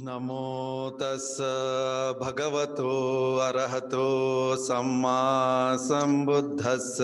नमो तस्स भगवतो अरहतो सम्मा संबुद्धस्स।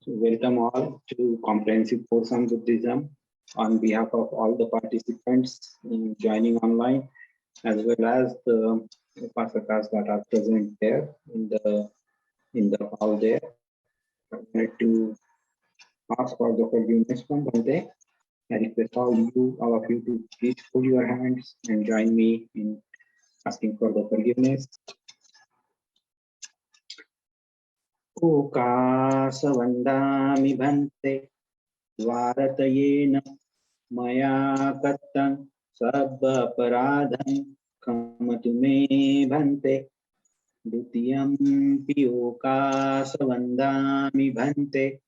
So welcome all to comprehensive course on Buddhism on behalf of all the participants joining online, as well as the Upasakas that are present there in the hall there. I would like to ask for the forgiveness from Bhante. I request all of you to please hold your hands and join me in asking for the forgiveness. Ukasavandami Bhante Varatayena Maya Kattam Sabba Paradham Kamatu Me Bhante Dutiyam Piyokasavandami Bhante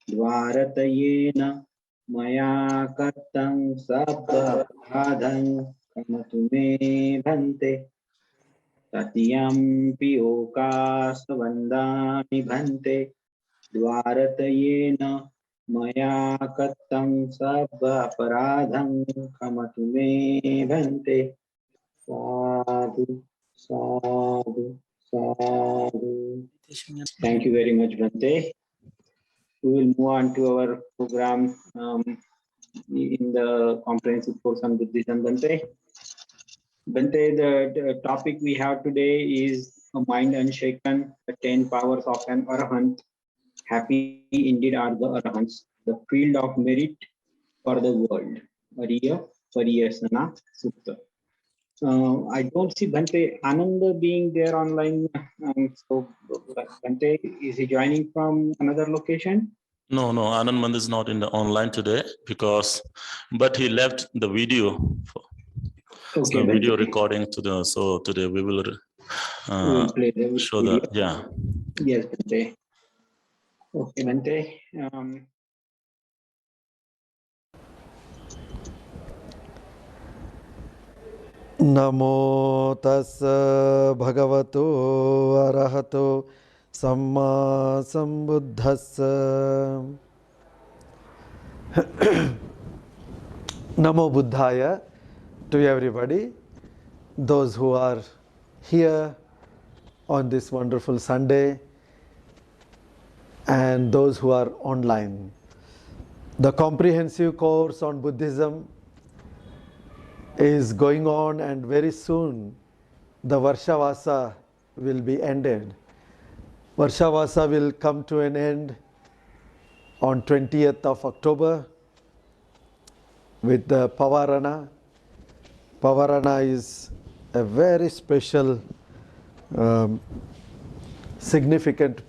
Varatayena Maya Kattam Sabba Paradham Kamatu Me Bhante Tatiyampi okasavandami bhante dvaratayena maya kattam sabba aparadham khamatu me bhante. Sadhu, sadhu, sadhu. Thank you very much, Bhante. We will move on to our program in the comprehensive course on Buddhism, Bhante. Bhante, the topic we have today is a mind unshaken, the 10 powers of an Arahant. Happy indeed are the Arahants, the field of merit for the world. Ariya Pariyasana Sutta. I don't see Bhante Ananda being there online. So Bhante, is he joining from another location? No, Anand Mand is not in the online today but he left the video. Okay, video recording so today we will play the show video. Yeah. Yes, Bhante. Okay, Bhante. नमो तस्स भगवतो अरहतो सम्मा संबुद्धस्स। Namo Buddhaya to everybody, those who are here on this wonderful Sunday and those who are online. The comprehensive course on Buddhism is going on, and very soon the Varshavasa will be ended. Varshavasa will come to an end on 20th of October with the Pavarana. Pavarana is a very special, significant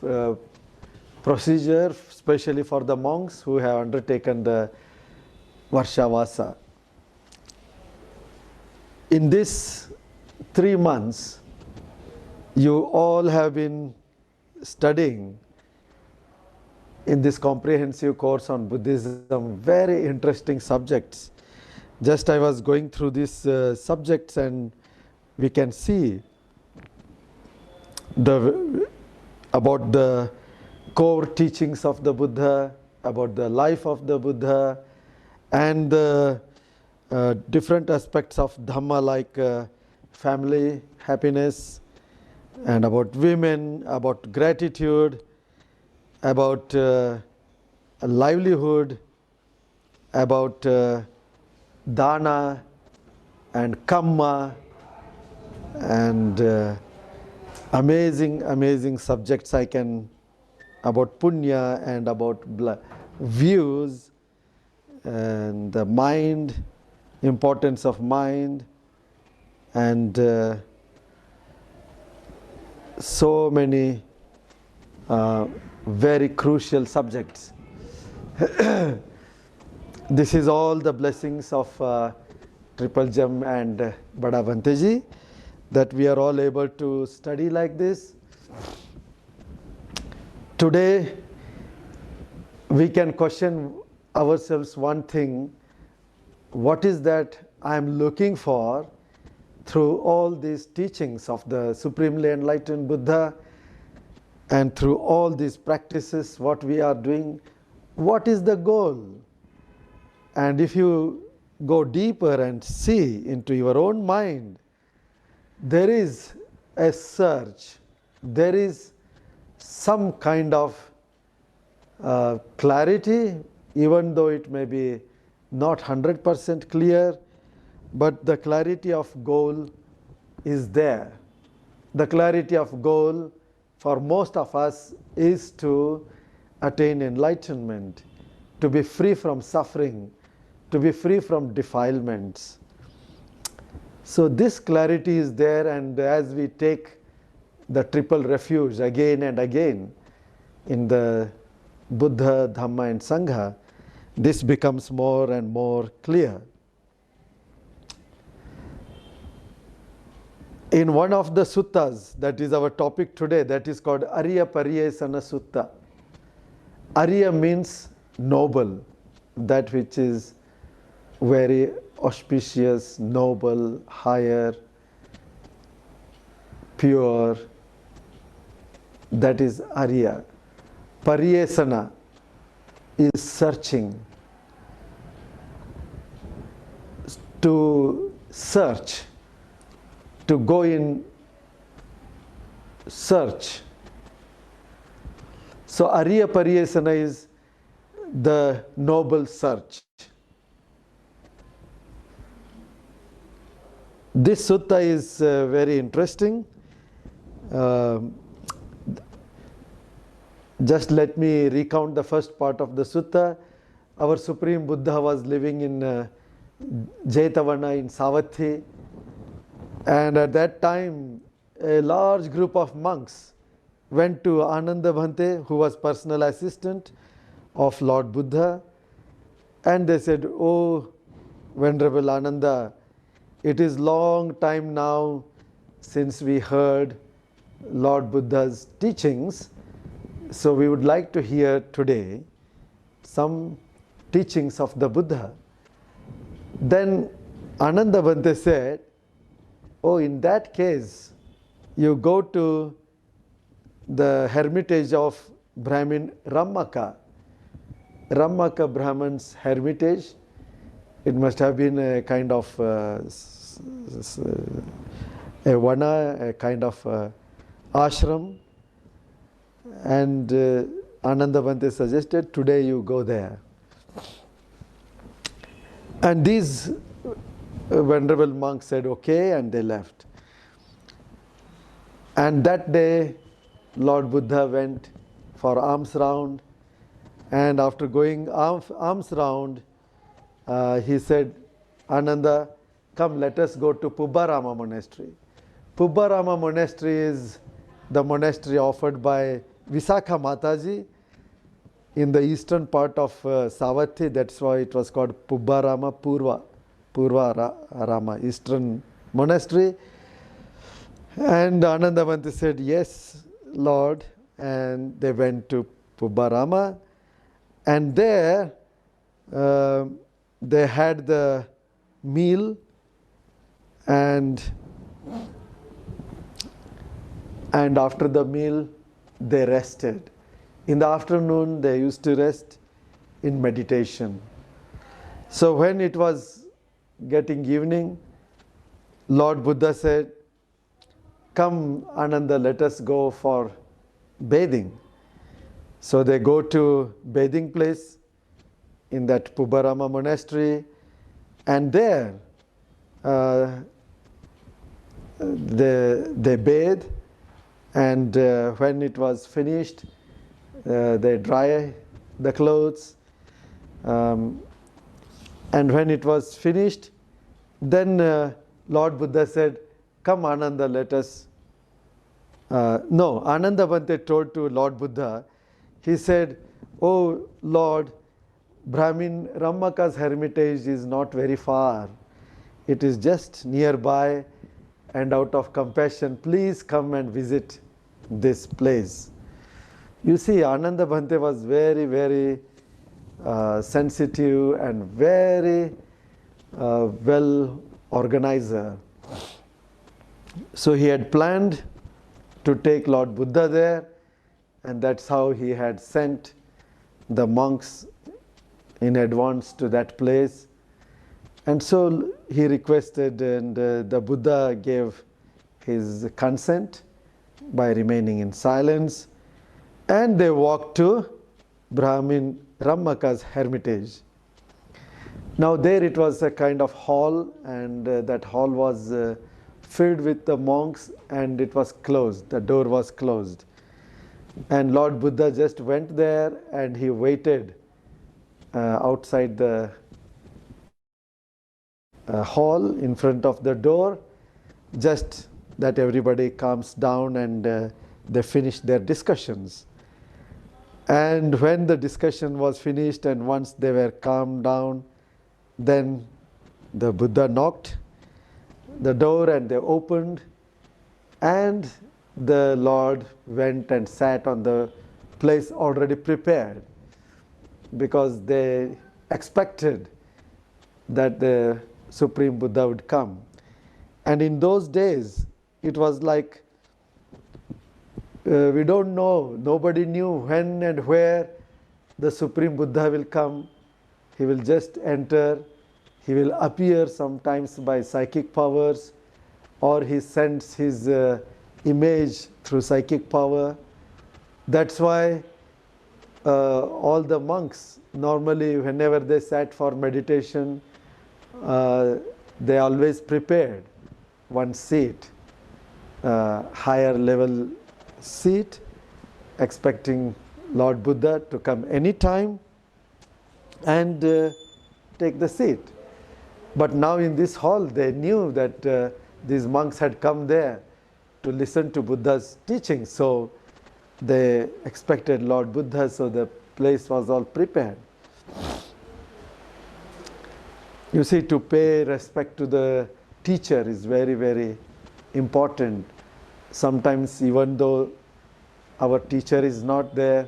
procedure, especially for the monks who have undertaken the Varshavasa. In this 3 months, you all have been studying in this comprehensive course on Buddhism very interesting subjects. Just I was going through these subjects, and we can see about the core teachings of the Buddha, about the life of the Buddha, and the different aspects of Dhamma like family, happiness, and about women, about gratitude, about livelihood, about dana and kamma, and amazing subjects about punya and about views and the mind importance of mind, and so many very crucial subjects. This is all the blessings of Triple Gem and Bada Bhanteji, that we are all able to study like this. Today, we can question ourselves one thing: what is that I am looking for through all these teachings of the Supremely Enlightened Buddha, and through all these practices, what we are doing? What is the goal? And if you go deeper and see into your own mind, there is a search, there is some kind of clarity, even though it may be not 100% clear, but the clarity of goal is there. The clarity of goal for most of us is to attain enlightenment, to be free from suffering, to be free from defilements. So this clarity is there, and as we take the triple refuge again and again in the Buddha, Dhamma and Sangha, this becomes more and more clear. In one of the suttas, that is our topic today, that is called Ariya Pariyesana Sutta. Ariya means noble, that which is very auspicious, noble, higher, pure. That is Ariya. Pariyesana is searching. To search, to go in search. So Ariya Pariyesana is the noble search. This sutta is very interesting. Just let me recount the first part of the sutta. Our Supreme Buddha was living in Jetavana in Savatthi, and at that time a large group of monks went to Ananda Bhante, who was personal assistant of Lord Buddha, and they said, "Oh, Venerable Ananda, it is long time now since we heard Lord Buddha's teachings, so we would like to hear today some teachings of the Buddha." Then Ananda Bhante said, "Oh, in that case, you go to the hermitage of Brahmin Rammaka." Rammaka Brahman's hermitage, it must have been a kind of a vana, a kind of ashram. And Ananda Bhante suggested, today you go there. And these venerable monks said okay, and they left. And that day Lord Buddha went for alms round, and after going alms round, he said, "Ananda, come, let us go to Pubbarama monastery." Pubbarama monastery is the monastery offered by Visakha Mataji in the eastern part of Savatthi. That's why it was called Pubbarama, Purva Rama, eastern monastery. And Ananda Bhante said, "Yes, Lord." And they went to Pubbarama, and there they had the meal, and after the meal they rested. In the afternoon they used to rest in meditation. So when it was getting evening, Lord Buddha said, "Come, Ananda, let us go for bathing." So they go to bathing place in that Pubbarama monastery, and there they bathe, and when it was finished, they dry the clothes, and when it was finished, Then Lord Buddha said, "Come, Ananda, let us." No, Ananda Bhante told to Lord Buddha, he said, "Oh Lord, Brahmin Rammaka's hermitage is not very far. It is just nearby, and out of compassion, please come and visit this place." You see, Ananda Bhante was very, very sensitive and very well organizer. So he had planned to take Lord Buddha there, and that's how he had sent the monks in advance to that place. And so he requested, and the Buddha gave his consent by remaining in silence, and they walked to Brahmin Rammaka's hermitage. Now there it was a kind of hall, and that hall was filled with the monks, and it was closed, the door was closed. And Lord Buddha just went there and he waited outside the hall in front of the door, just that everybody calms down and they finish their discussions. And when the discussion was finished and once they were calmed down, then the Buddha knocked the door and they opened, and the Lord went and sat on the place already prepared, because they expected that the Supreme Buddha would come. And in those days, it was like we don't know, nobody knew when and where the Supreme Buddha will come. He will just enter, he will appear sometimes by psychic powers, or he sends his image through psychic power. That's why all the monks, normally whenever they sat for meditation, they always prepared one seat, higher level seat, expecting Lord Buddha to come anytime and take the seat. But now in this hall, they knew that these monks had come there to listen to Buddha's teaching, so they expected Lord Buddha, so the place was all prepared. You see, to pay respect to the teacher is very, very important. Sometimes even though our teacher is not there,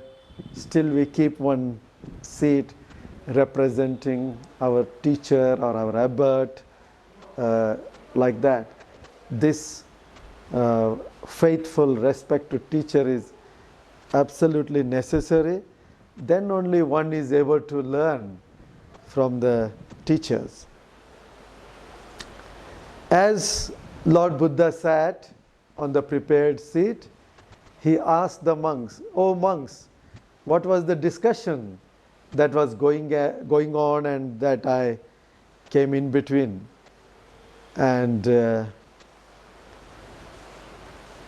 still we keep one seat representing our teacher or our abbot, like that. This faithful respect to teacher is absolutely necessary. Then only one is able to learn from the teachers. As Lord Buddha sat on the prepared seat, he asked the monks, "Oh monks, what was the discussion that was going on and that I came in between?" And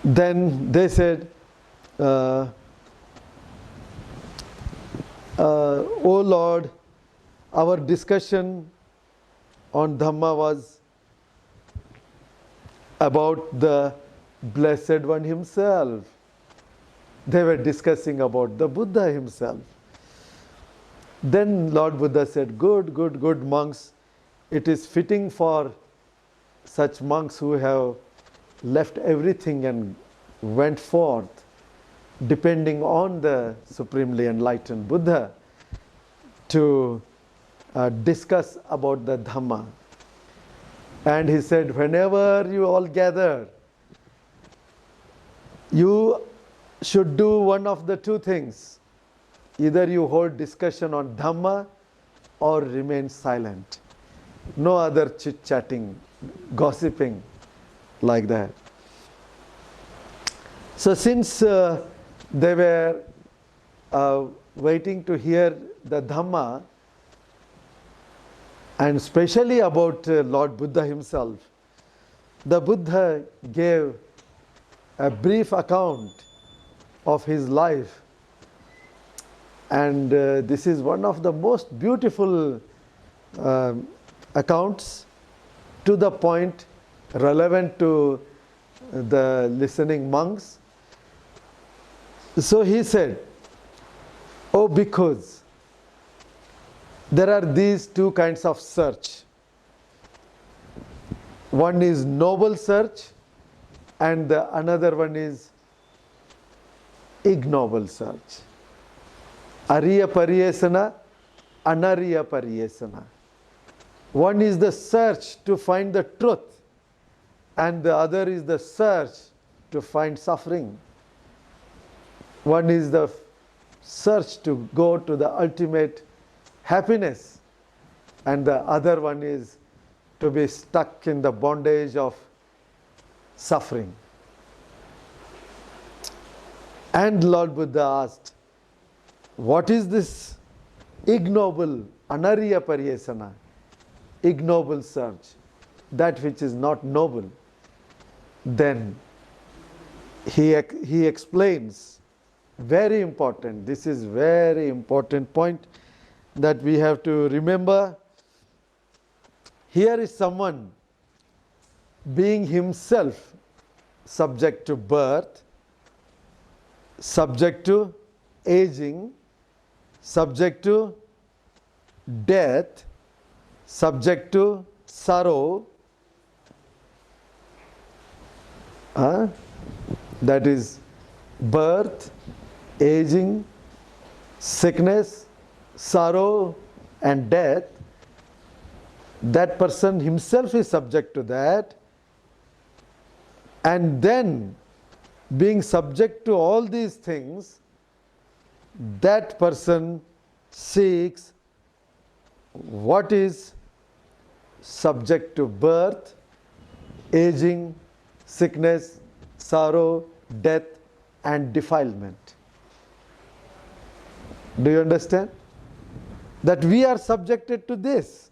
then they said, "Oh Lord, our discussion on Dhamma was about the Blessed One himself." They were discussing about the Buddha himself. Then Lord Buddha said, "Good, good, good monks. It is fitting for such monks who have left everything and went forth depending on the Supremely Enlightened Buddha to discuss about the Dhamma." And he said, "Whenever you all gather, you should do one of the two things. Either you hold discussion on Dhamma or remain silent. No other chit-chatting, gossiping like that." So since they were waiting to hear the Dhamma, and especially about Lord Buddha himself, the Buddha gave a brief account of his life, and this is one of the most beautiful accounts. to the point, relevant to the listening monks. So he said, "Oh, because there are these two kinds of search. One is noble search and the another one is ignoble search. Ariya Pariyesana, Anariya Pariyesana. One is the search to find the truth, and the other is the search to find suffering. One is the search to go to the ultimate happiness, and the other one is to be stuck in the bondage of suffering." And Lord Buddha asked, "What is this ignoble, Anariya Pariyesana, ignoble search, that which is not noble?" Then he explains, very important, this is very important point that we have to remember. Here is someone being himself subject to birth, subject to aging, subject to death, subject to sorrow, that is birth, aging, sickness, sorrow and death. That person himself is subject to that, and then being subject to all these things, that person seeks what is subject to birth, aging, sickness, sorrow, death and defilement. Do you understand? That we are subjected to this.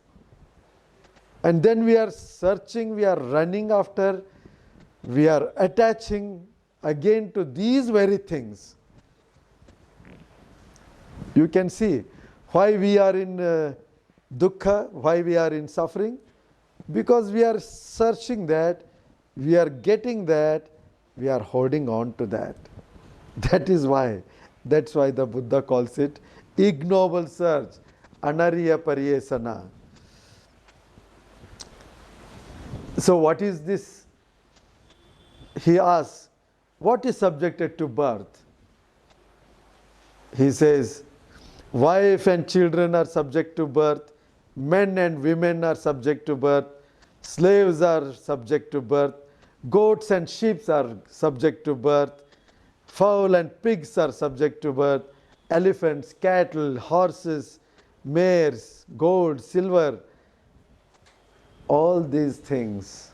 And then we are searching, we are running after, we are attaching again to these very things. You can see why we are in dukkha, why we are in suffering, because we are searching that, we are getting that, we are holding on to that. That is why, that's why the Buddha calls it ignoble search, Anariya Pariyesana. So what is this? He asks, what is subjected to birth? He says, wife and children are subject to birth, men and women are subject to birth, slaves are subject to birth, goats and sheep are subject to birth, fowl and pigs are subject to birth, elephants, cattle, horses, mares, gold, silver, all these things.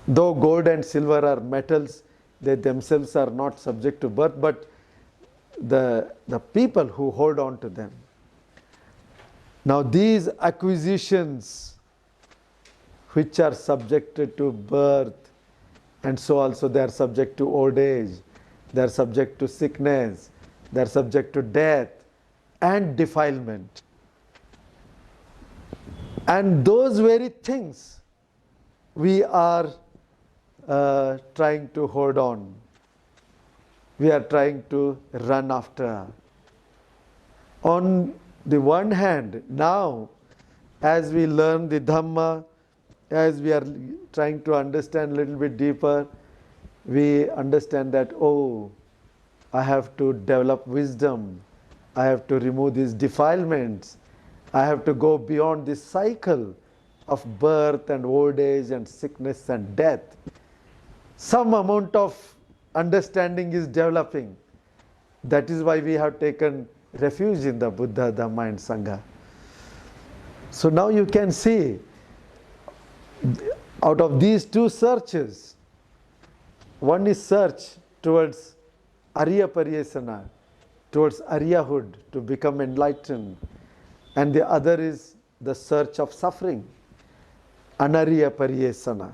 Though gold and silver are metals, they themselves are not subject to birth, but the people who hold on to them. Now these acquisitions which are subjected to birth, and so also they are subject to old age, they are subject to sickness, they are subject to death and defilement. And those very things we are trying to hold on. We are trying to run after. On the one hand, now as we learn the Dhamma, as we are trying to understand a little bit deeper, we understand that, oh, I have to develop wisdom, I have to remove these defilements, I have to go beyond this cycle of birth and old age and sickness and death. Some amount of understanding is developing. That is why we have taken refuge in the Buddha, Dhamma and Sangha. So now you can see, out of these two searches, one is search towards Ariya Pariyesana, towards Ariyahood, to become enlightened, and the other is the search of suffering, Anariya Pariyesana.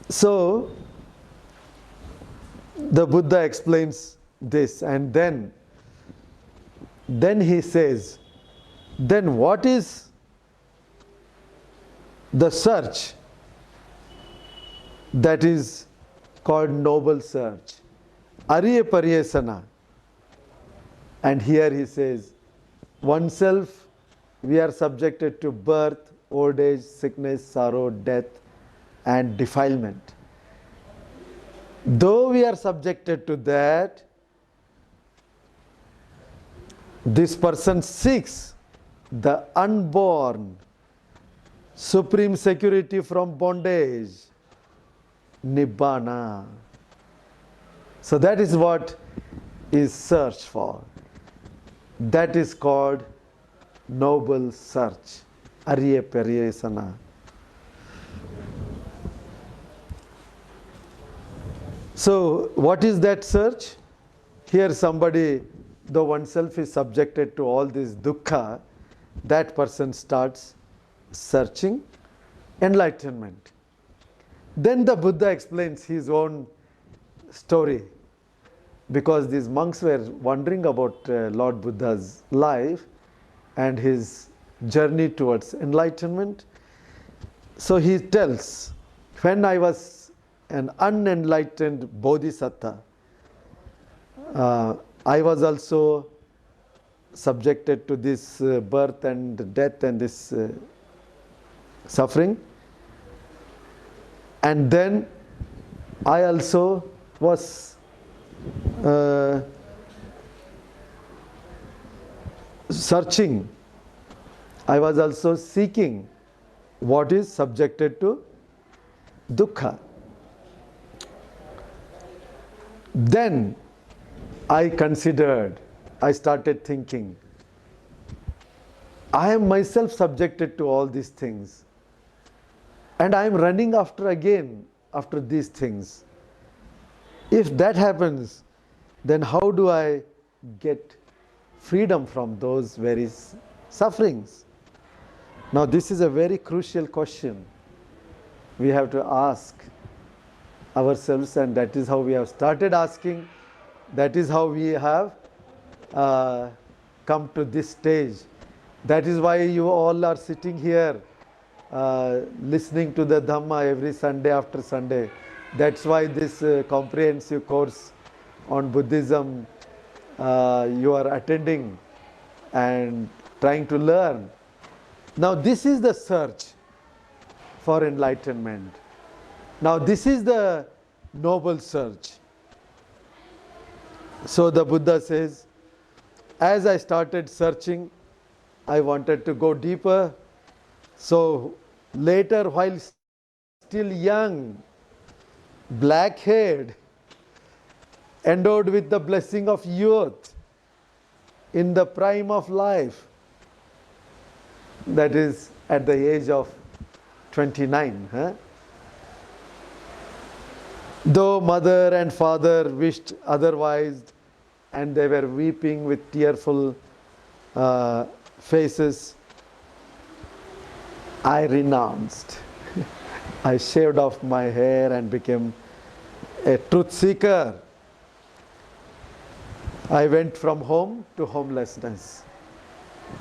So the Buddha explains this, and then he says, then what is the search that is called noble search. Ariya Pariyesana. And here he says, oneself, we are subjected to birth, old age, sickness, sorrow, death, and defilement. Though we are subjected to that, this person seeks the unborn, supreme security from bondage, Nibbana. So that is what is search for. That is called noble search, Ariya Pariyesana. So what is that search? Here somebody, though oneself is subjected to all this dukkha, that person starts searching enlightenment. Then the Buddha explains his own story, because these monks were wondering about Lord Buddha's life and his journey towards enlightenment. So he tells, when I was an unenlightened bodhisattva, I was also subjected to this birth and death and this suffering. And then I also was searching. I was also seeking what is subjected to dukkha. Then I started thinking, I am myself subjected to all these things, and I am running after these things. If that happens, then how do I get freedom from those very sufferings? Now this is a very crucial question we have to ask ourselves, and that is how we have started asking. That is how we have come to this stage. That is why you all are sitting here listening to the Dhamma every Sunday after Sunday. That's why this comprehensive course on Buddhism you are attending and trying to learn. Now this is the search for enlightenment. Now this is the noble search. So the Buddha says, as I started searching, I wanted to go deeper. So later, while still young, black-haired, endowed with the blessing of youth, in the prime of life, that is at the age of 29. Though mother and father wished otherwise, and they were weeping with tearful faces, I renounced. I shaved off my hair and became a truth seeker. I went from home to homelessness.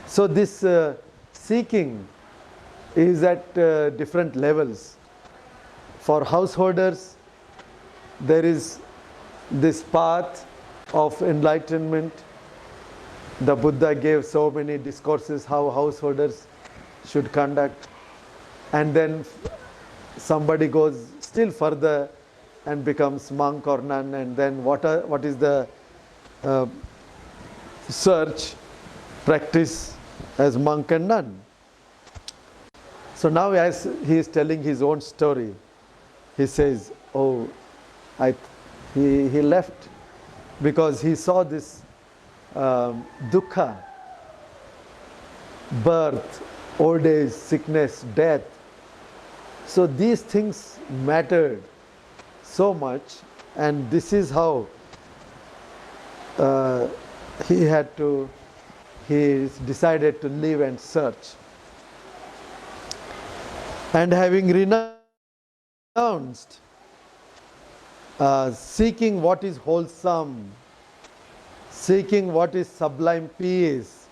So this seeking is at different levels. For householders, there is this path of enlightenment. The Buddha gave so many discourses how householders should conduct. And then somebody goes still further and becomes monk or nun, and then what is the search, practice as monk and nun. So now as he is telling his own story, he says, oh, he left because he saw this dukkha, birth, old age, sickness, death. So these things mattered so much, and this is how he decided to live and search. And having renounced seeking what is wholesome, seeking what is sublime peace,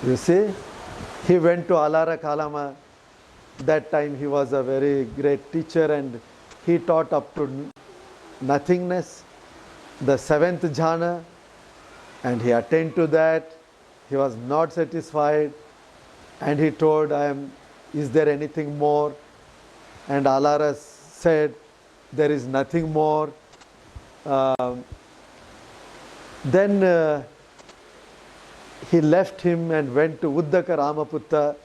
you see, he went to Alara Kalama That time he was a very great teacher and he taught up to nothingness, the seventh jhana, and he attained to that. He was not satisfied and he told, is there anything more? And Alaras said, there is nothing more. Then he left him and went to Uddaka Ramaputta.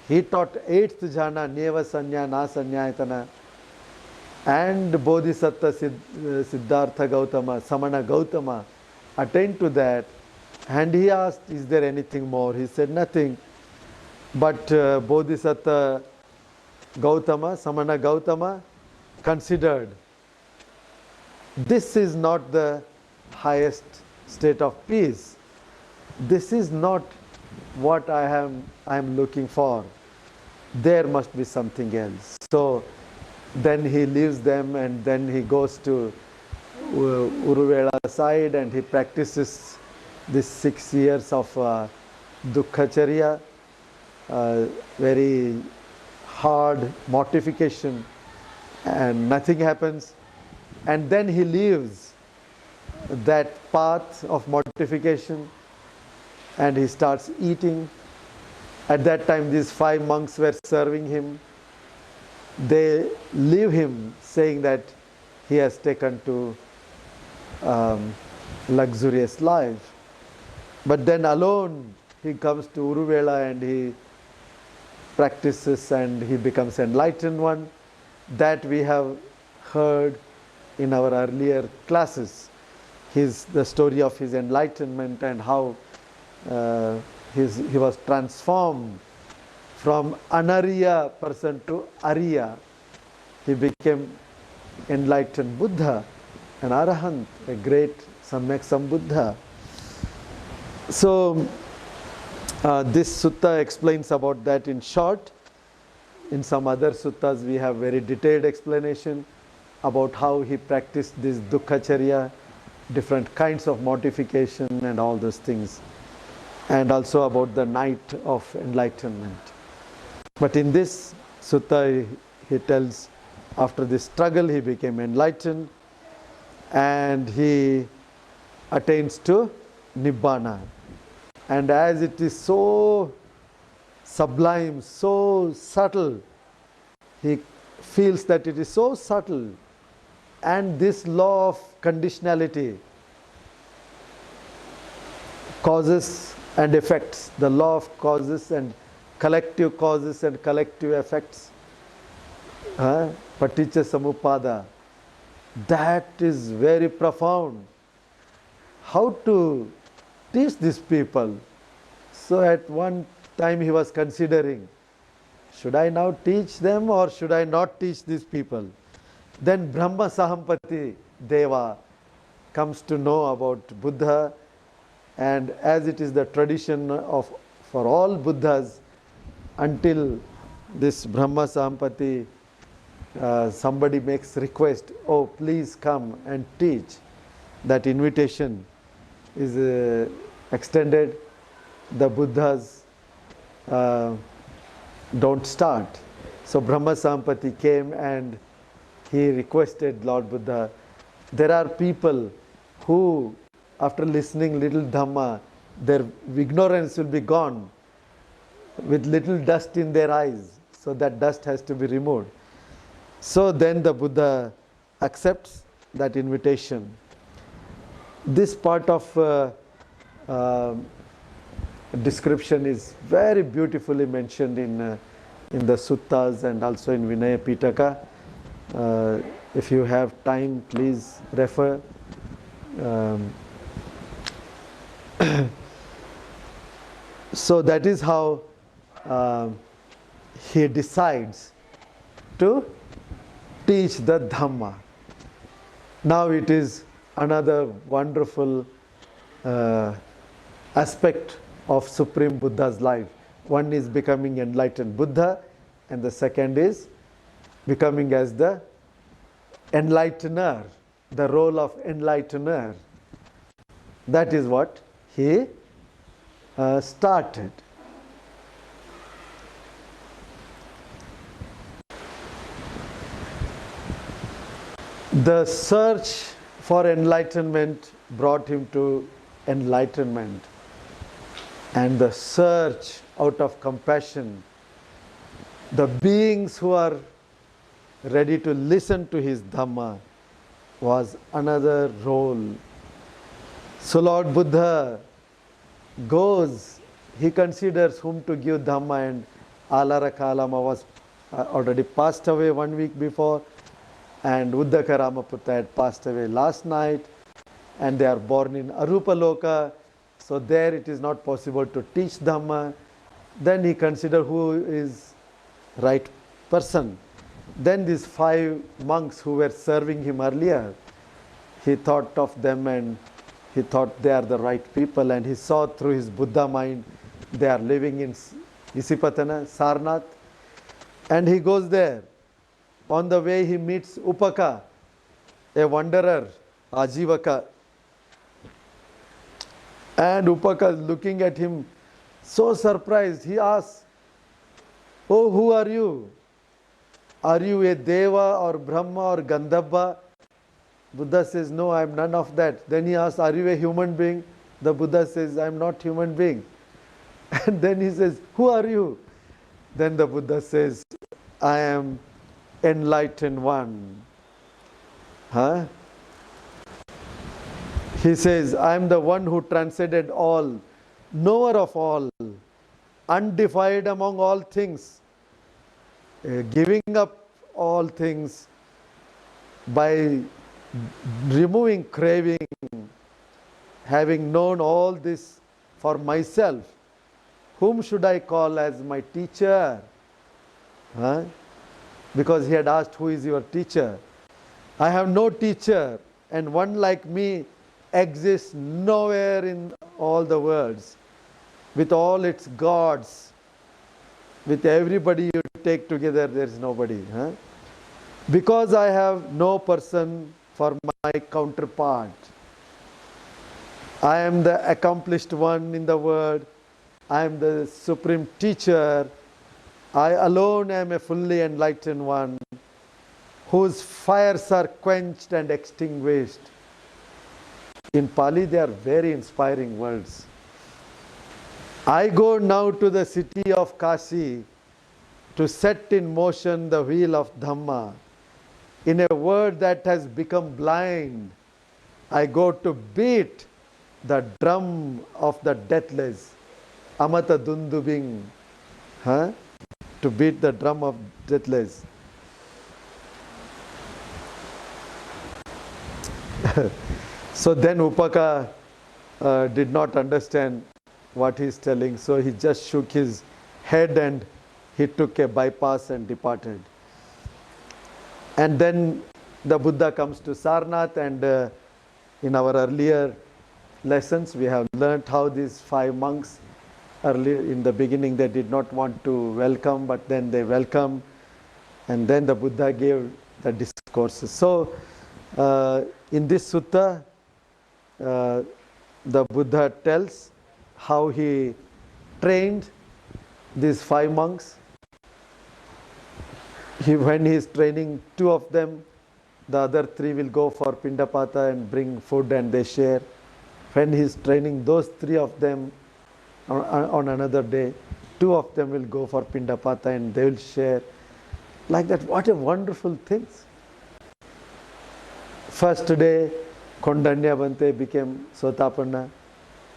He taught 8th jhana, Neva Sanya, Na Sanyayatana. And Bodhisattva Siddhartha Gautama, Samana Gautama attained to that. And he asked, is there anything more? He said, nothing. But Bodhisattva Gautama, Samana Gautama considered, this is not the highest state of peace. This is not what I am looking for. There must be something else. So then he leaves them and then he goes to Uruvela side and he practices this 6 years of Dukkacharya, very hard mortification, and nothing happens. And then he leaves that path of mortification and he starts eating. At that time these 5 monks were serving him. They leave him saying that he has taken to luxurious life. But then alone he comes to Uruvela and he practices and he becomes enlightened one. That we have heard in our earlier classes. The story of his enlightenment and how he was transformed from Anariya person to Ariya. He became enlightened Buddha, an Arahant, a great Samyak Sambuddha. So this sutta explains about that in short. In some other suttas we have very detailed explanation about how he practiced this Dukkacharya, different kinds of mortification and all those things, and also about the night of enlightenment. But in this sutta he tells, after this struggle he became enlightened and he attains to Nibbana. And as it is so sublime, so subtle, he feels that it is so subtle, and this law of conditionality, causes and effects, the law of causes and collective effects, Paticca Samuppada, that is very profound. How to teach these people? So at one time he was considering, should I now teach them or should I not teach these people? Then Brahma Sahampati Deva comes to know about Buddha, and as it is the tradition for all Buddhas, until this Brahma Sahampati, somebody makes request, oh please come and teach, that invitation is extended, the Buddhas don't start. So Brahma Sahampati came and he requested Lord Buddha, there are people who after listening little Dhamma, their ignorance will be gone with little dust in their eyes. So that dust has to be removed. So then the Buddha accepts that invitation. This part of description is very beautifully mentioned in the suttas and also in Vinaya Pitaka. If you have time, please refer. So that is how he decides to teach the Dhamma. Now it is another wonderful aspect of Supreme Buddha's life. One is becoming enlightened Buddha, and the second is becoming as the enlightener, the role of enlightener. That is what he started. The search for enlightenment brought him to enlightenment. And the search out of compassion, the beings who are ready to listen to his Dhamma, was another role. So Lord Buddha goes, he considers whom to give Dhamma, and Alara Kalama was already passed away 1 week before, and Uddaka Ramaputta had passed away last night, and they are born in Arupaloka, so there it is not possible to teach Dhamma. Then he considered who is right person. Then these 5 monks who were serving him earlier, he thought of them and he thought they are the right people, and he saw through his Buddha mind they are living in Isipatana, Sarnath, and he goes there. On the way he meets Upaka, a wanderer, Ajivaka, and Upaka is looking at him so surprised. He asks, "Oh, who are you? Are you a Deva or Brahma or Gandhabba?" Buddha says, "No, I am none of that." Then he asks, "Are you a human being?" The Buddha says, "I am not human being." And then he says, "Who are you?" Then the Buddha says, "I am enlightened one." Huh? He says, "I am the one who transcended all, knower of all, undefiled among all things, giving up all things by removing craving, having known all this for myself. Whom should I call as my teacher?" Huh? Because he had asked, "Who is your teacher?" "I have no teacher, and one like me exists nowhere in all the worlds. With all its gods, with everybody you take together, there is nobody. Huh? Because I have no person for my counterpart. I am the accomplished one in the world. I am the supreme teacher. I alone am a fully enlightened one, whose fires are quenched and extinguished." In Pali, they are very inspiring words. "I go now to the city of Kashi to set in motion the wheel of Dhamma. In a word that has become blind, I go to beat the drum of the deathless." Amata Dundubing. Huh? To beat the drum of deathless. So then Upaka did not understand what he is telling, so he just shook his head and he took a bypass and departed. And then the Buddha comes to Sarnath, and in our earlier lessons we have learnt how these 5 monks, early in the beginning they did not want to welcome, but then they welcomed, and then the Buddha gave the discourses. So in this sutta, the Buddha tells how he trained these 5 monks. When he is training 2 of them, the other 3 will go for Pindapata and bring food and they share. When he is training those 3 of them on another day, 2 of them will go for Pindapata and they will share. Like that, what a wonderful thing. First day, Kondanya Bante became Sotapanna.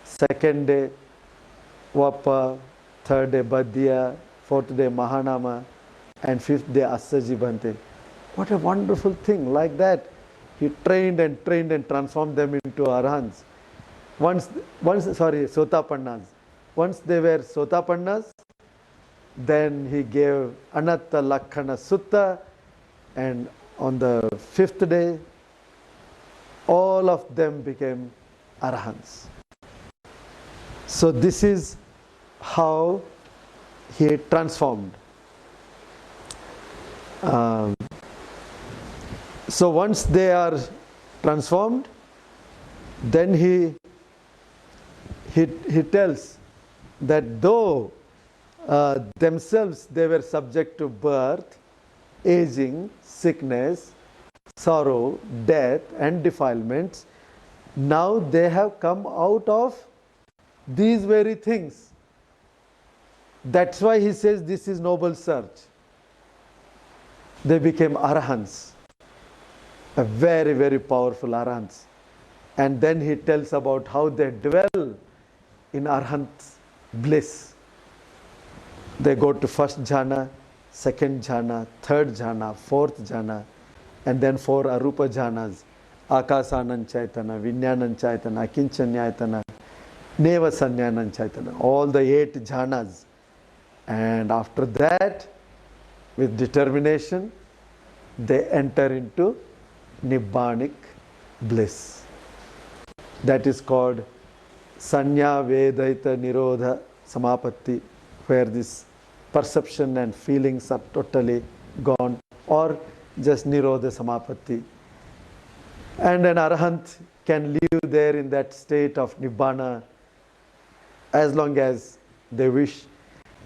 Second day, Wappa. Third day, Badya. Fourth day, Mahanama. And 5th day, Assaji Bante. What a wonderful thing. Like that, he trained and transformed them into Arhants. Sotapannas. Once they were Sotapannas, then he gave Anatta Lakhana Sutta, and on the 5th day, all of them became Arhants. So this is how he transformed. So once they are transformed, then he tells that though themselves they were subject to birth, aging, sickness, sorrow, death, and defilements. Now they have come out of these very things. That's why he says this is noble search. They became arahants, a very, very powerful arahants. And then he tells about how they dwell in arahant bliss. They go to first jhana, second jhana, third jhana, fourth jhana, and then 4 arupa jhanas: akasanan chaitana, vinyanan chaitana, akinchanyayatana, neva sanyanan chaitana, all the 8 jhanas. And after that, with determination, they enter into nibbanic bliss. That is called sanya vedaita nirodha samapatti, where this perception and feelings are totally gone, or just nirodha samapatti. And an arahant can live there in that state of nibbana as long as they wish.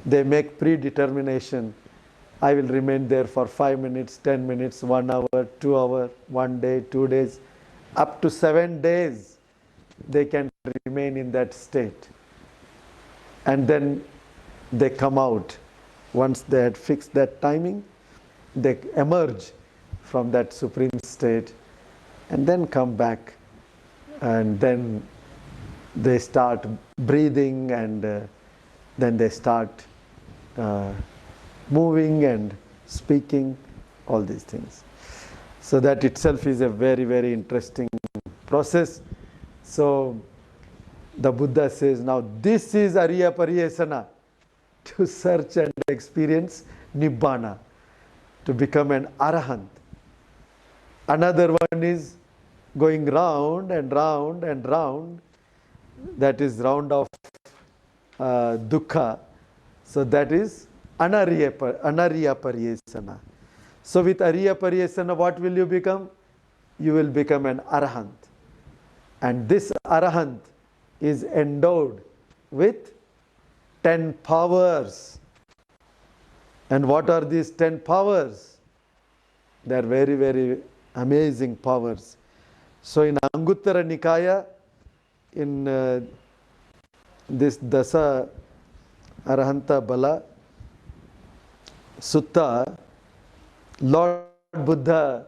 They make predetermination. I will remain there for 5 minutes, 10 minutes, 1 hour, 2 hours, 1 day, 2 days, up to 7 days they can remain in that state. And then they come out. Once they had fixed that timing, they emerge from that supreme state and then come back, and then they start breathing, and then they start moving and speaking, all these things. So that itself is a very, very interesting process. So the Buddha says, now this is Ariya Pariyesana, to search and experience Nibbana, to become an Arahant. Another one is going round and round and round, that is round of dukkha. So that is Anariya Pariyesana. So with Ariya Pariyesana, what will you become? You will become an Arahant. And this Arahant is endowed with 10 powers. And what are these 10 powers? They are very, very amazing powers. So in Anguttara Nikaya, in this Dasa Arahanta Bala Sutta, Lord Buddha,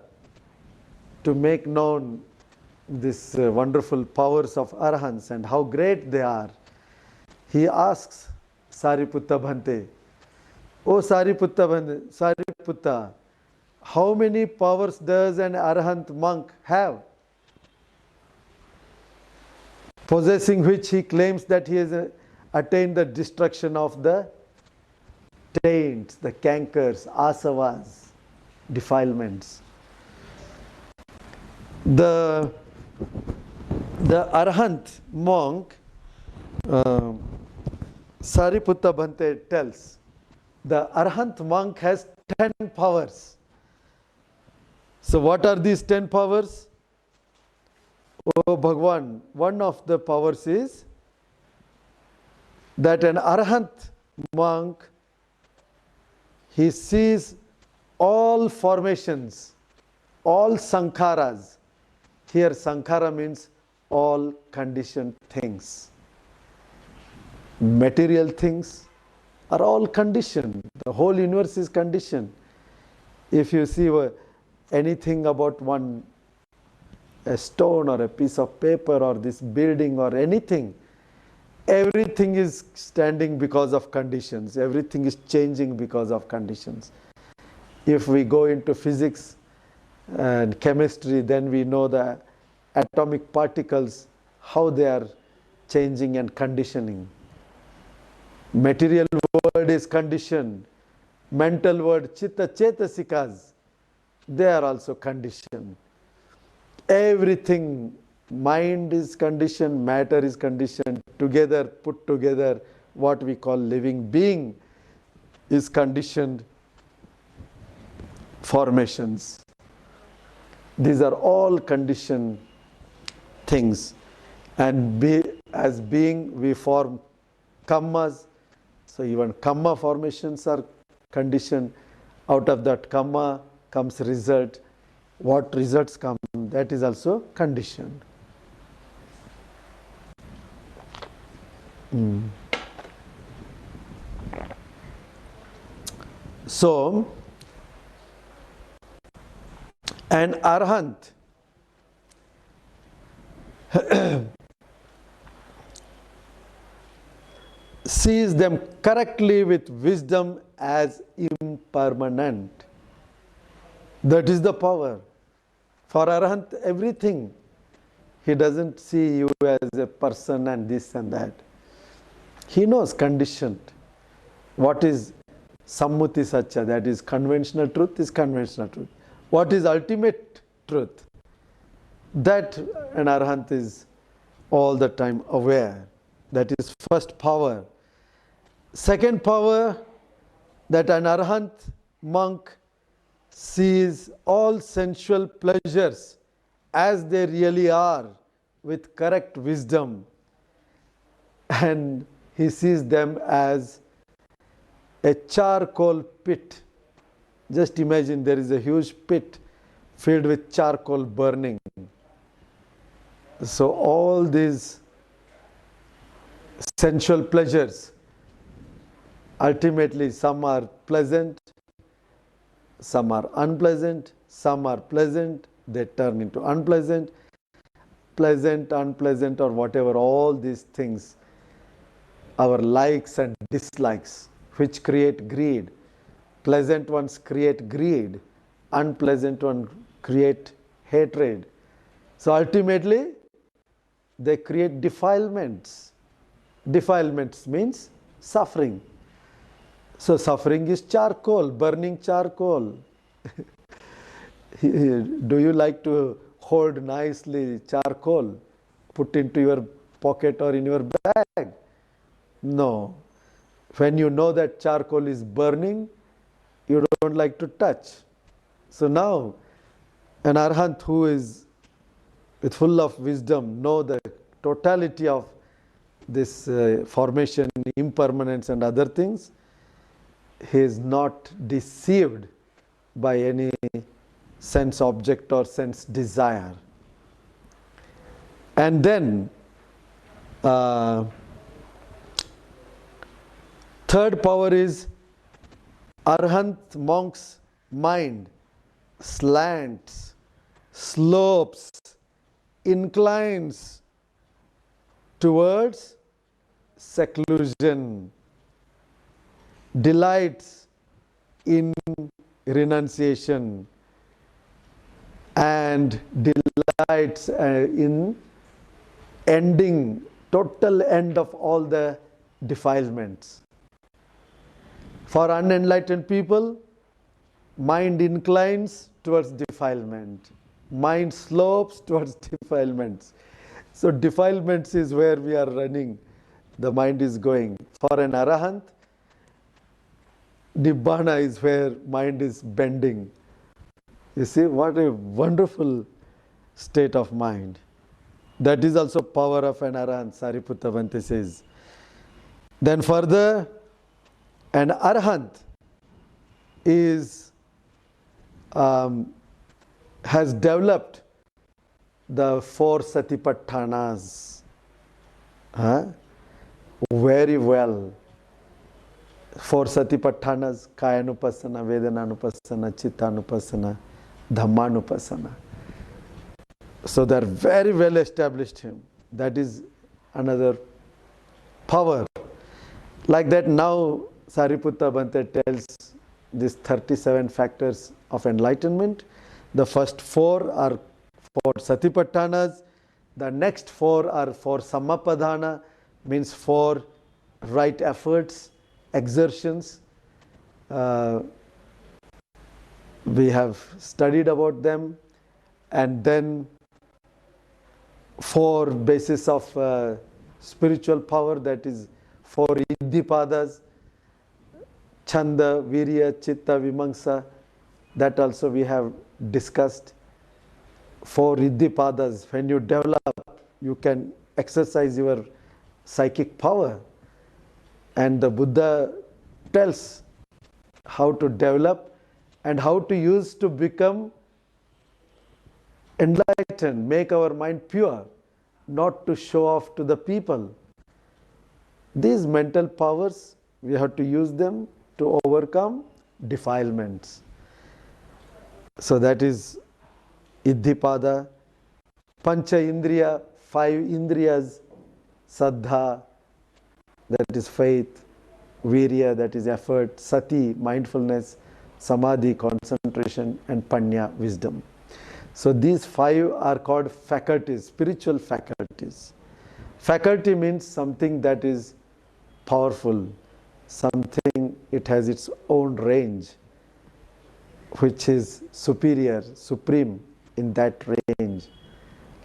to make known this wonderful powers of Arahants and how great they are, he asks Sariputta Bhante, "O Sariputta, how many powers does an Arahant monk have, possessing which he claims that he has attained the destruction of the taints, the cankers, asavas, defilements?" The Arahant monk, Sariputta Bhante tells, the Arahant monk has 10 powers. So what are these 10 powers? Oh Bhagwan, one of the powers is that an Arahant monk, he sees all formations, all sankharas. Here sankhara means all conditioned things. Material things are all conditioned. The whole universe is conditioned. If you see anything about a stone or a piece of paper or this building or anything, everything is standing because of conditions. Everything is changing because of conditions. If we go into physics and chemistry, then we know the atomic particles, how they are changing and conditioning. Material world is conditioned. Mental world, chitta chetasikas, they are also conditioned. Everything, mind is conditioned, matter is conditioned, together, put together, what we call living being is conditioned formations. These are all conditioned things. And as being, we form kammas. So even kamma formations are conditioned. Out of that kamma comes result. what results come, that is also conditioned. So, an arahant sees them correctly with wisdom as impermanent. That is the power. For arahant, everything, he doesn't see you as a person and this and that. He knows conditioned. What is sammuti satya, that is conventional truth, is conventional truth. What is ultimate truth? That an arahant is all the time aware. That is first power. Second power, that an arahant monk sees all sensual pleasures as they really are with correct wisdom, and he sees them as a charcoal pit. Just imagine there is a huge pit filled with charcoal burning. So all these sensual pleasures, ultimately some are pleasant, some are unpleasant, some are pleasant, they turn into unpleasant, pleasant, unpleasant, or whatever, all these things, our likes and dislikes, which create greed. Pleasant ones create greed, unpleasant ones create hatred. So ultimately, they create defilements. Defilements means suffering. So suffering is charcoal, burning charcoal. Do you like to hold nicely charcoal, put into your pocket or in your bag? No. When you know that charcoal is burning, you don't like to touch. So now, an arahant who is with full of wisdom, know the totality of this formation, impermanence and other things, he is not deceived by any sense object or sense desire. And then third power is arahant monk's mind slants, slopes, inclines towards seclusion, delights in renunciation, and delights in ending, total end of all the defilements. For unenlightened people, mind inclines towards defilement, mind slopes towards defilements. So defilements is where we are running, the mind is going. For an arahant, nibbana is where mind is bending. You see, what a wonderful state of mind. That is also power of an arahant, Sariputta Bhante says. Then further, an arahant is has developed the four satipatthanas very well. Four satipatthanas: kayanupassana, vedananupassana, chittanupassana, dhammanupassana. So they are very well established him. That is another power. Like that now Sariputta Bhante tells these 37 factors of enlightenment. The first four are for satipatthanas. The next four are for sammapadhana, means for right efforts, exertions. We have studied about them. And then four basis of spiritual power, that is four iddhipadas: chanda, virya, chitta, vimamsa. That also we have discussed. Four iddhipadas, when you develop, you can exercise your psychic power. And the Buddha tells how to develop and how to use to become enlighten, make our mind pure, not to show off to the people. These mental powers, we have to use them to overcome defilements. So that is Iddhipada. Pancha Indriya, 5 Indriyas, Saddha, that is faith, Virya, that is effort, Sati, mindfulness, Samadhi, concentration, and Panya, wisdom. So these 5 are called faculties, spiritual faculties. Faculty means something that is powerful, something it has its own range, which is superior, supreme in that range.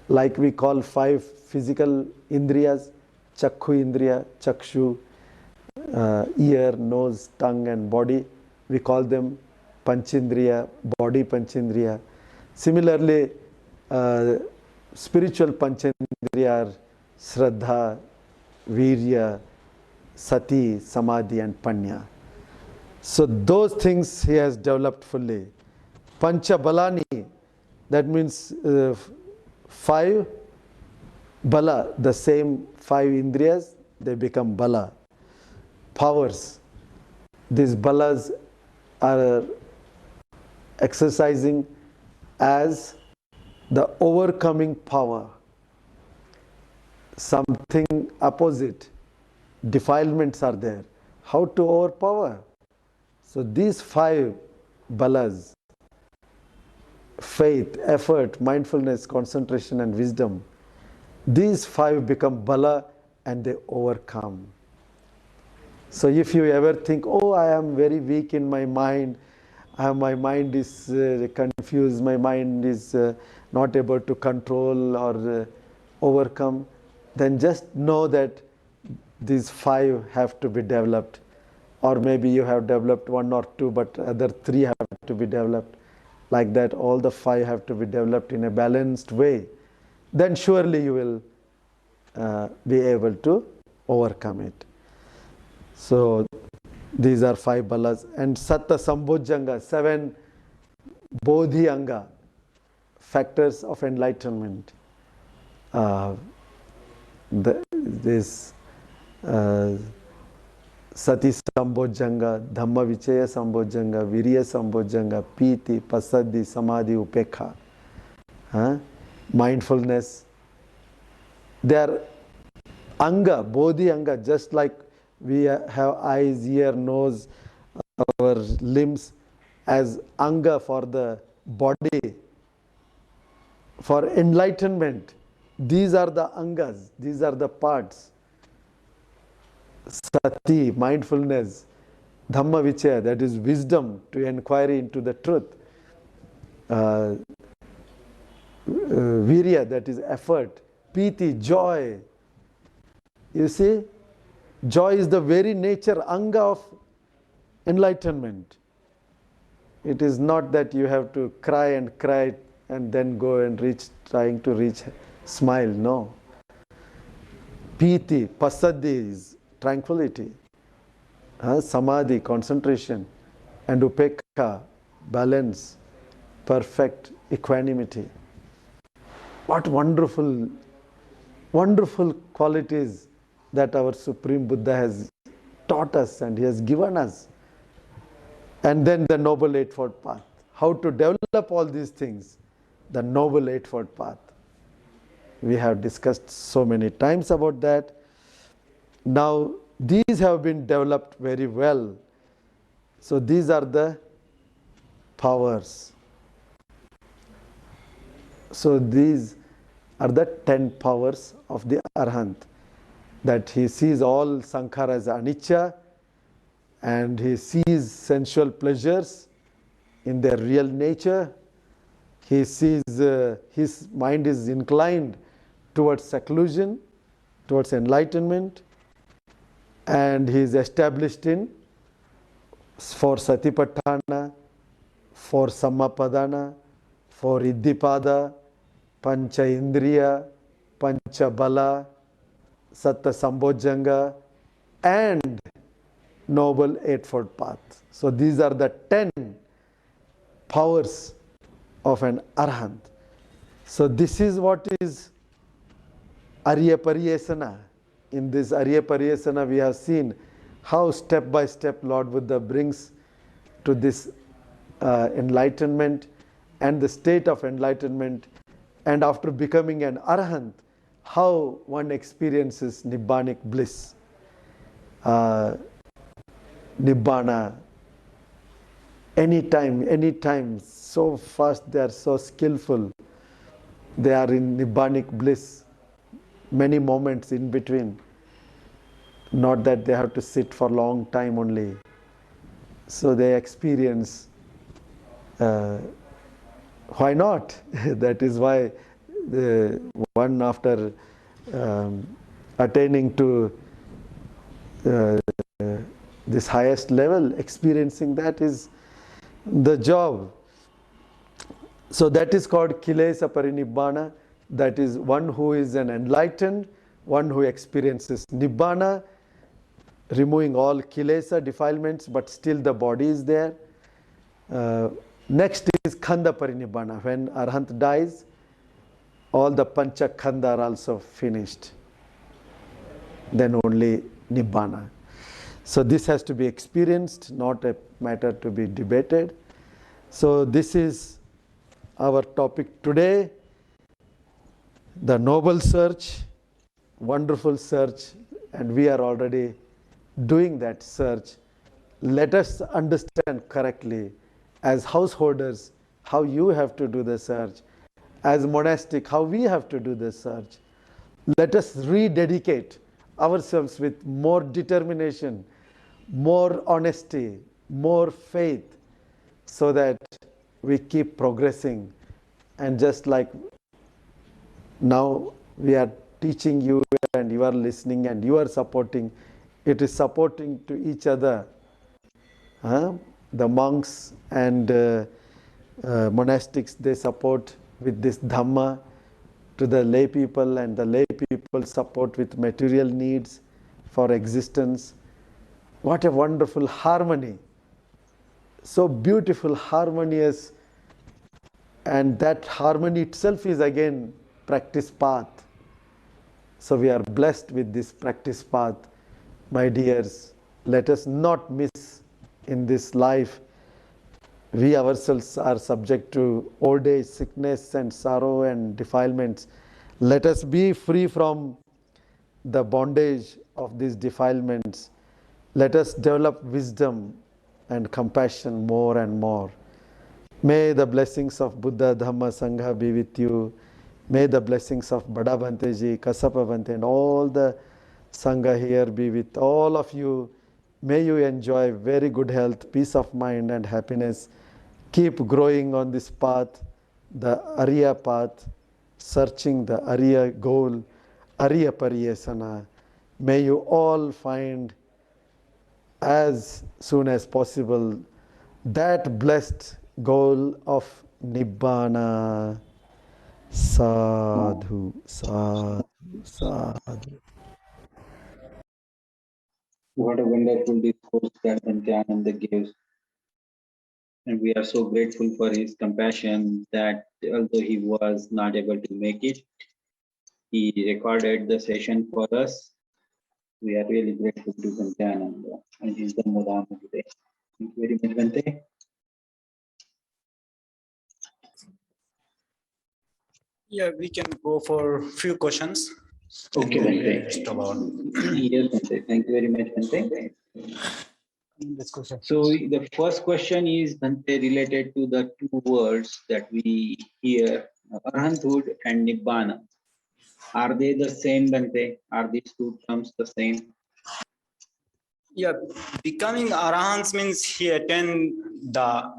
Like we call 5 physical indriyas, Chakhu Indriya, Chakshu, ear, nose, tongue and body. We call them Panchindriya, body Panchindriya. Similarly, spiritual Panchindriya are Shraddha, Virya, Sati, Samadhi and Panya. So those things he has developed fully. Pancha Balani, that means 5 Bala, the same 5 Indriyas, they become Bala, powers. These Balas are exercising as the overcoming power, something opposite. Defilements are there. How to overpower? So these 5 balas, faith, effort, mindfulness, concentration and wisdom, these 5 become bala and they overcome. So if you ever think, oh, I am very weak in my mind, my mind is confused, my mind is not able to control or overcome, then just know that these 5 have to be developed. Or maybe you have developed 1 or 2, but other 3 have to be developed. Like that, all the 5 have to be developed in a balanced way. Then surely you will be able to overcome it. So these are 5 balas. And Satta Sambhojjanga, 7 Bodhi Anga, factors of enlightenment. This Sati Sambhojjanga, Dhamma Vichaya Sambhojjanga, Virya Sambhojjanga, Piti, Pasadi, Samadhi, Upekha, mindfulness. They are Anga, Bodhi Anga, just like we have eyes, ear, nose, our limbs as Anga for the body, for enlightenment. These are the Angas, these are the parts. Sati, mindfulness, Dhamma Vichaya, that is wisdom to inquiry into the truth. Virya, that is effort. Piti, joy. You see, joy is the very nature, anga of enlightenment. It is not that you have to cry and then go and trying to reach smile. No. Piti, pasadi is tranquility. Samadhi, concentration. And upekha, balance, perfect equanimity. What wonderful, wonderful qualities that our Supreme Buddha has taught us and he has given us. And then the Noble Eightfold Path. How to develop all these things. The Noble Eightfold Path. We have discussed so many times about that. Now, these have been developed very well. So these are the powers. So these are the 10 powers of the Arahant. That he sees all sankhara as anicca, and he sees sensual pleasures in their real nature. He sees his mind is inclined towards seclusion, towards enlightenment, and he is established for Satipatthana, for Sammapadana, for Iddhipada, Pancha Indriya, Pancha Bala, Satta Sambhojjanga, and Noble Eightfold Path. So these are the 10 powers of an Arahant. So this is what is Arya Pariyesana. In this Arya Pariyesana we have seen how step by step Lord Buddha brings to this enlightenment and the state of enlightenment, and after becoming an Arahant, how one experiences Nibbanic bliss. Nibbana, anytime, so fast, they are so skillful. They are in Nibbanic bliss, many moments in between. Not that they have to sit for long time only. So they experience, why not? That is why the one after attaining to this highest level, experiencing that is the job. So that is called Kilesa Parinibbana. That is one who is an enlightened, one who experiences Nibbana, removing all Kilesa defilements, but still the body is there. Next is Khanda Parinibbana. When Arahant dies, all the Pancha Khanda are also finished. Then only Nibbana. So this has to be experienced, not a matter to be debated. So this is our topic today. The noble search, wonderful search, and we are already doing that search. Let us understand correctly as householders how you have to do the search, as monastic how we have to do the search. Let us rededicate ourselves with more determination, more honesty, more faith, so that we keep progressing. And just like now we are teaching you and you are listening and you are supporting, it is supporting to each other. The monks and monastics, they support with this Dhamma to the lay people, and the lay people support with material needs for existence. What a wonderful harmony. So beautiful, harmonious, and that harmony itself is again practice path. So we are blessed with this practice path. My dears, let us not miss in this life. We ourselves are subject to old age, sickness and sorrow and defilements. Let us be free from the bondage of these defilements. Let us develop wisdom and compassion more and more. May the blessings of Buddha, Dhamma, Sangha be with you. May the blessings of Bada Bhante Ji, Kasapa Bhante, and all the Sangha here be with all of you. May you enjoy very good health, peace of mind and happiness. Keep growing on this path, the Arya path, searching the Arya goal, Arya Pariyesana. May you all find as soon as possible that blessed goal of Nibbana. Sadhu, sadhu, sadhu. What a wonderful discourse that Bhante gives. And we are so grateful for his compassion that although he was not able to make it, he recorded the session for us. We are really grateful to Bhante and his Dhammodhama today. Thank you very much, Bhante. Yeah, we can go for few questions. Okay, And then we'll Bhante. just about Yes, Bhante. Thank you very much, Bhante. this question. So the first question is, Bhante, related to the two words that we hear, Arahanthood and Nibbana. Are they the same, Bhante? Are these two terms the same? Yeah, becoming Arahants means he attained the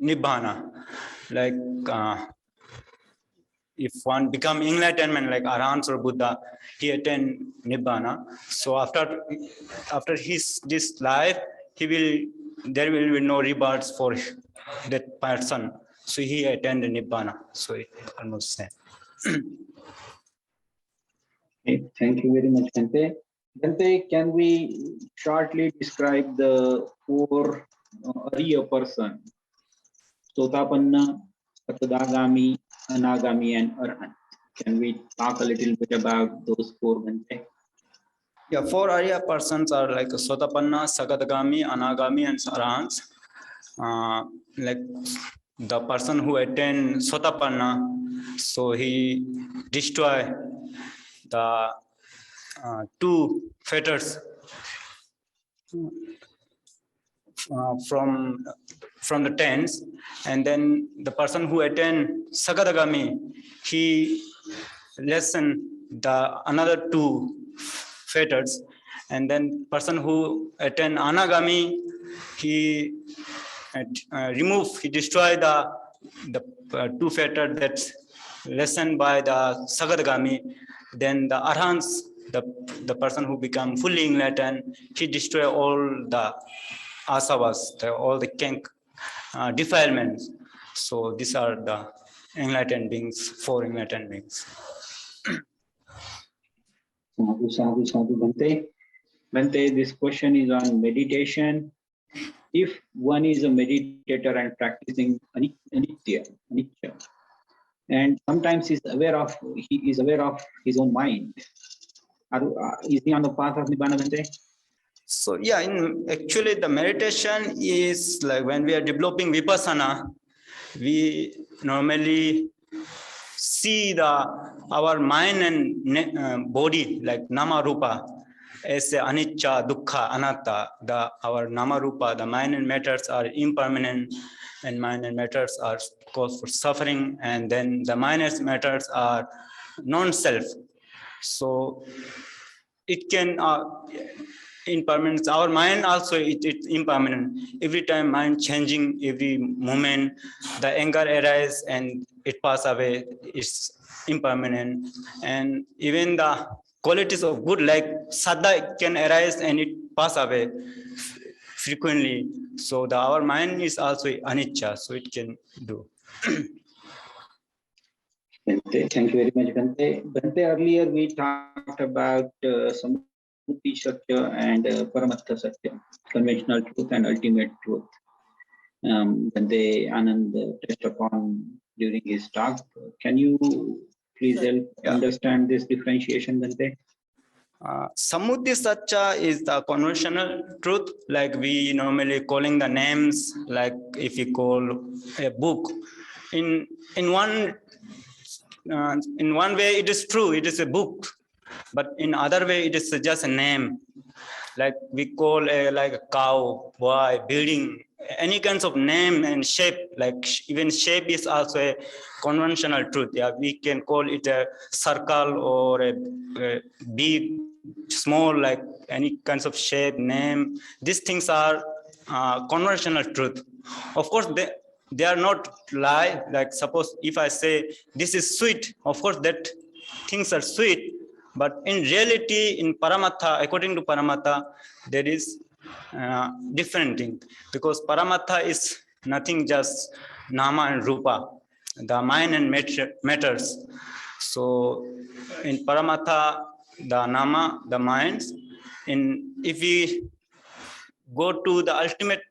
Nibbana. Like if one become enlightenment like Arahants or Buddha, he attained Nibbana. So after this life, there will be no rebirths for that person. So he attained Nibbana. So it almost same. Okay, thank you very much, Bhante. Bhante, can we shortly describe the four Arya person? Sotapanna, Satadagami, Anagami, and Arhat. Can we talk a little bit about those four, Bhante? Yeah, 4 Arya persons are like Sotapanna, Sakadagami, Anagami, and Arahants. Like the person who attained Sotapanna, so he destroy the 2 fetters from the tents, and then the person who attained Sakadagami, he lessen the another 2 fetters, and then person who attained Anagami, he he destroy the 2 fetter that's lessened by the Sakadagami. Then the Arhants, the person who become fully enlightened, he destroy all the asavas, all the kink defilements. So these are the enlightened beings, 4 enlightened beings. Sadhu, sadhu, sadhu, Bhante. Bhante, this question is on meditation. If one is a meditator and practicing anitya, and sometimes he is aware of his own mind, is he on the path of Nibbana, Bhante? So yeah, actually the meditation is like when we are developing vipassana, we normally see our mind and body like nama rupa as anicca, dukkha, anatta. Our nama rupa, the mind and matters are impermanent, and mind and matters are cause for suffering, and then the mind and matters are non-self. So it can impermanence. Our mind also it's impermanent. Every time mind changing, every moment the anger arises and it pass away. It's impermanent, and even the qualities of good like saddha can arise and it pass away frequently. So our mind is also anicca, so it can do. Bhante, thank you very much, Bhante. Bhante, earlier we talked about Sammuti Satya and Paramattha Satya, conventional truth and ultimate truth. Bhante Anand touched upon during his talk. Can you please help understand this differentiation, Bhante? Sammuti Satya is the conventional truth, like we normally calling the names, like if you call a book. In one way it is true, it is a book, but in other way it is just a name. Like we call like a cow, boy, building, any kinds of name and shape, like even shape is also a conventional truth. Yeah, we can call it a circle or a big, small, like any kinds of shape, name. These things are conventional truth. Of course, they are not lie. Like suppose if I say this is sweet, of course that things are sweet. But in reality, in Paramattha, according to Paramattha, there is different thing, because Paramattha is nothing just nama and rupa, the mind and matters. So in Paramattha, the nama, the minds. If we go to the ultimate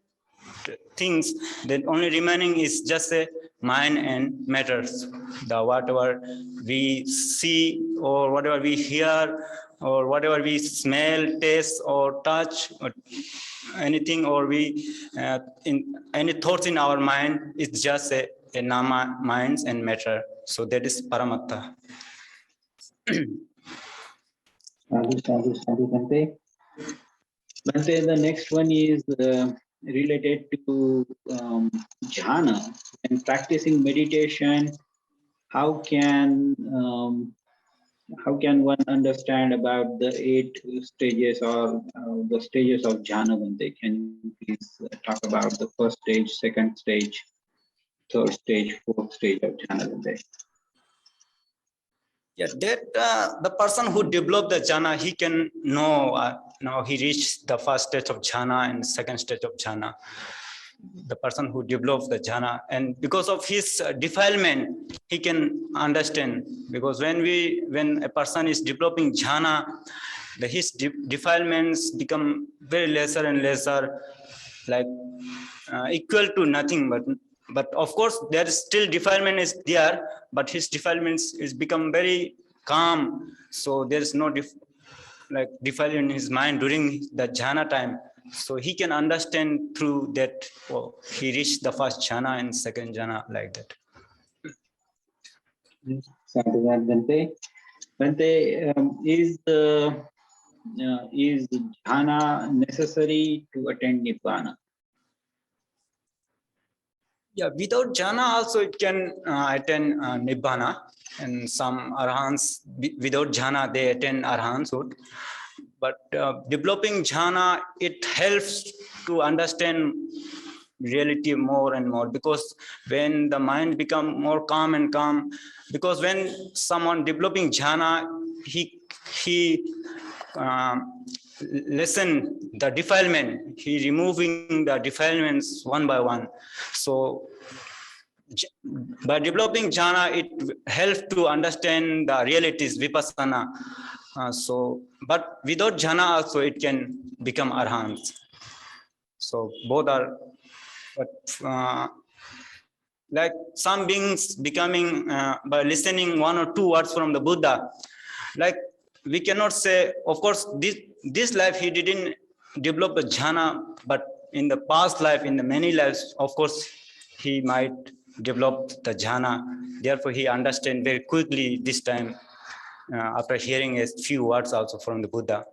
things, then only remaining is just a mind and matters. The whatever we see or whatever we hear or whatever we smell, taste or touch or anything, or we in any thoughts in our mind, it's just a nama, minds and matter. So that is Paramattha. Sadhu, Bhante. Bhante, the next one is related to jhana. And practicing meditation, how can one understand about the 8 stages or the stages of jhana, Bhante? Can you please talk about the first stage, second stage, third stage, fourth stage of jhana, Bhante? Yeah, that the person who developed the jhana, he can know now he reached the first stage of jhana and second stage of jhana. The person who develops the jhana, and because of his defilement, he can understand. Because when a person is developing jhana, his defilements become very lesser and lesser, like equal to nothing. But but of course there is still defilement is there, but his defilements is become very calm. So there is no defilement in his mind during the jhana time. So he can understand through that. Oh, he reached the first jhana and second jhana like that. Sadhuvat Bhante. Bhante, is jhana necessary to attend Nibbana? Yeah, without jhana also it can attend nibbana, and some arhants without jhana they attend arhanshood. But developing jhana, it helps to understand reality more and more, because when the mind become more calm and calm, because when someone developing jhana, he lessen the defilement, he removing the defilements one by one. So by developing jhana, it helps to understand the realities, vipassana. But without jhana also it can become arhants. So both are, but like some beings becoming by listening one or two words from the Buddha, like we cannot say, of course, this life he didn't develop a jhana, but in the past life, in the many lives, of course, he might develop the jhana. Therefore, he understand very quickly this time after hearing a few words also from the Buddha.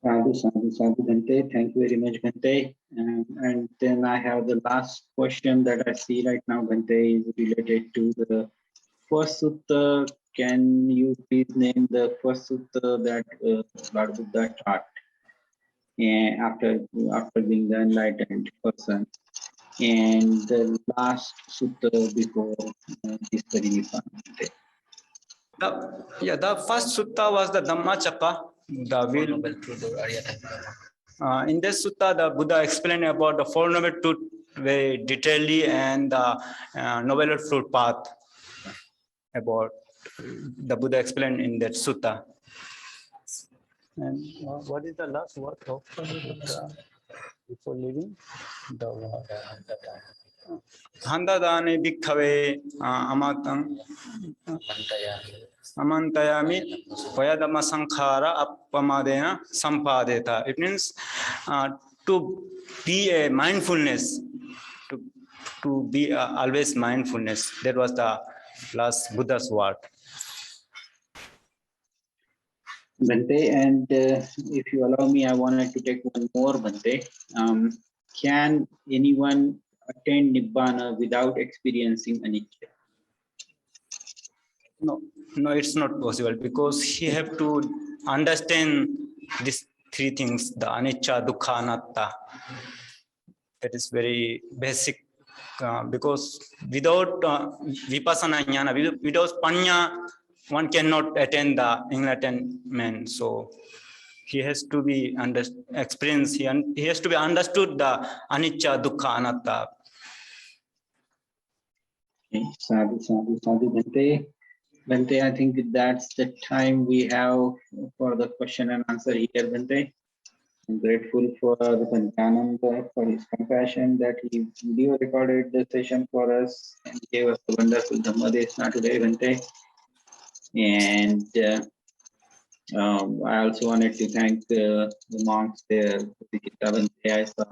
Sadhu, Bhante. Thank you very much, Bhante. And then I have the last question that I see right now, Bhante, is related to the first sutta. Can you please name the first sutta that Lord Buddha taught after being the enlightened person, and the last sutta before this Parinibbana? The first sutta was the Dhammacakka, the will. In this sutta, the Buddha explained about the Four Noble Truth very detailedly, and the Noble Fruit Path. About the Buddha explained in that sutta. And what is the last word of the Buddha before leaving? Handadane bhikkhave amatang amantayami vayadama sankhara appamadena sampadeta. It means to be a mindfulness, to be always mindfulness. That was the last Buddha's word. Bhante, and if you allow me, I wanted to take one more, Bhante. Can anyone attend Nibbana without experiencing anicca? No, it's not possible, because he have to understand these three things: the anicca, dukkha, anatta. That is very basic. Because without vipassana jnana, without panya, one cannot attain the enlightenment. So he has to be experienced. He has to be understood the anicca, dukkha, anatta. Okay. Sadhu, Bhante. Bhante, I think that's the time we have for the question and answer here, Bhante. I'm grateful for the Pantananda for his compassion that he video recorded the session for us and gave us the wonderful Dhammadesna today, Bhante. And I also wanted to thank the monks there, Bhante, I saw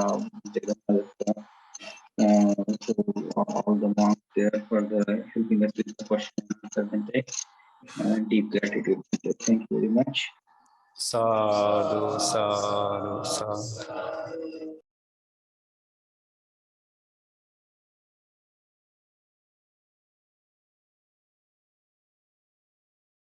all the monks there for helping us with the question and answer, deep gratitude. Thank you very much. Sadhu, sadhu, sadhu.